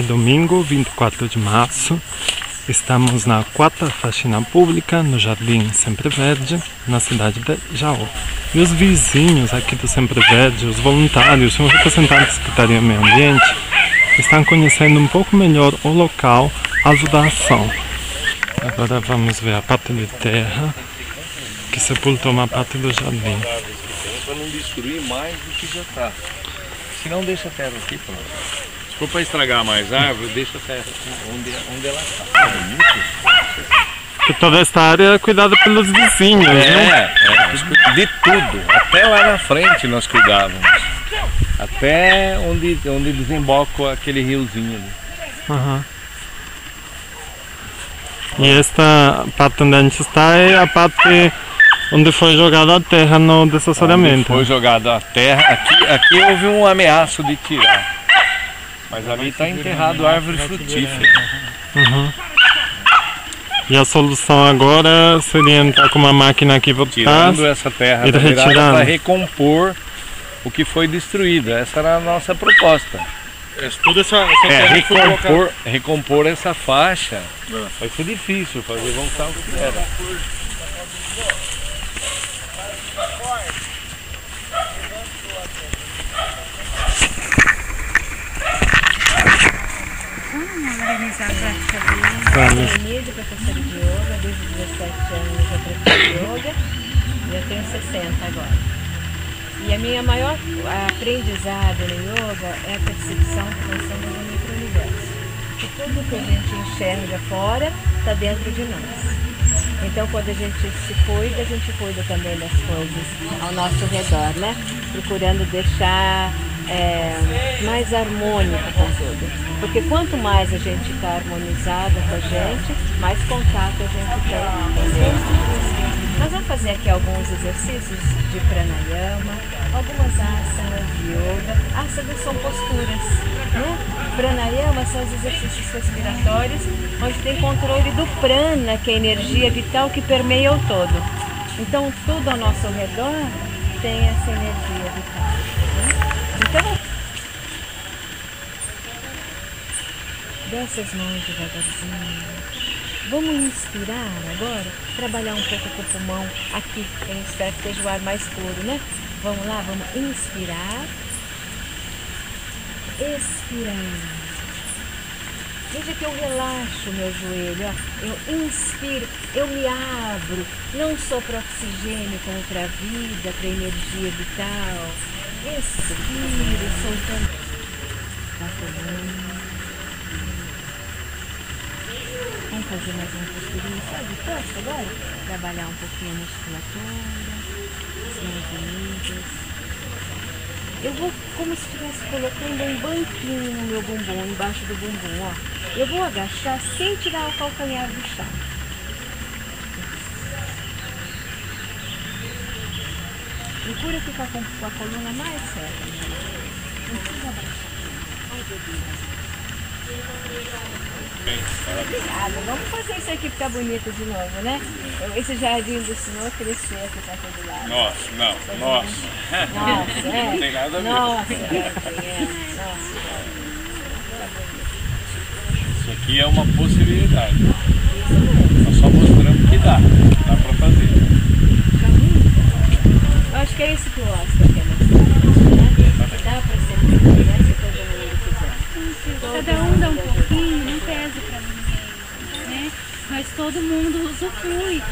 é domingo, 24 de março. Estamos na 4ª faxina pública no Jardim Sempre Verde, na cidade de Jaú. E os vizinhos aqui do Sempre Verde, os voluntários e os representantes da Secretaria do Meio Ambiente, estão conhecendo um pouco melhor o local, a ação. Agora vamos ver a parte de terra que sepultou uma parte do jardim. Para não destruir mais do que já está. Se não, deixa a terra aqui, pronto. Se for para estragar mais árvore, deixa a terra aqui onde ela está. Porque toda esta área é cuidada pelos vizinhos, né? De tudo. Até lá na frente nós cuidávamos. Até onde desemboca aquele riozinho ali. Uhum. E esta parte onde a gente está é a parte onde foi jogada a terra no desassoreamento. Onde foi jogada a terra. Aqui houve um ameaço de tirar. Mas ali está enterrado árvore frutífera. Uhum. E a solução agora seria entrar com uma máquina aqui por trás, tirando essa terra e retirando para recompor o que foi destruído. Essa era a nossa proposta. Toda essa terra recompor essa faixa. Vai ser difícil fazer voltar o que era. Organizar a prática dele. Eu sou Emília, professora de yoga, desde 17 anos eu pratico yoga e eu tenho 60 agora. E a minha maior aprendizado no yoga é a percepção que nós somos no micro-universo. Que tudo que a gente enxerga fora está dentro de nós. Então quando a gente se cuida também das coisas ao nosso redor, né? Procurando deixar mais harmônico com tudo. Porque quanto mais a gente está harmonizada com a gente, mais contato a gente tem. Nós vamos fazer aqui alguns exercícios de pranayama, algumas asanas de yoga. Asanas são posturas, né? Pranayama são os exercícios respiratórios, onde tem controle do prana, que é a energia vital que permeia o todo. Então tudo ao nosso redor tem essa energia vital, né? Então, desce as mãos devagarzinho. Vamos inspirar agora, trabalhar um pouco com o pulmão aqui. Eu espero que seja o ar mais puro, né? Vamos lá, vamos inspirar. Expirar. Veja que eu relaxo o meu joelho, ó. Eu inspiro, eu me abro, não só para oxigênio, como para a vida, para a energia vital. Expiro, soltando. Vamos fazer mais uma posturinha só de força agora? Trabalhar um pouquinho a musculatura, as mãos. Eu vou como se estivesse colocando um banquinho no meu bumbum, embaixo do bumbum, ó. Eu vou agachar sem tirar o calcanhar do chão. Procura ficar com a coluna mais certa. Não precisa abaixar. Ai, meu Deus. Obrigada. Vamos fazer isso aqui ficar bonito de novo, né? Esse jardim do senhor crescer aqui para todo lado. Nossa. Nossa, Não tem nada a ver. Nossa. Isso aqui é uma possibilidade. Nós só mostramos que dá para fazer. Eu acho que é isso que eu gosto daquela né? Dá para ser muito, né? Se todo mundo quiser. Cada um dá um pouquinho, não pesa para ninguém, né? Mas todo mundo usufrui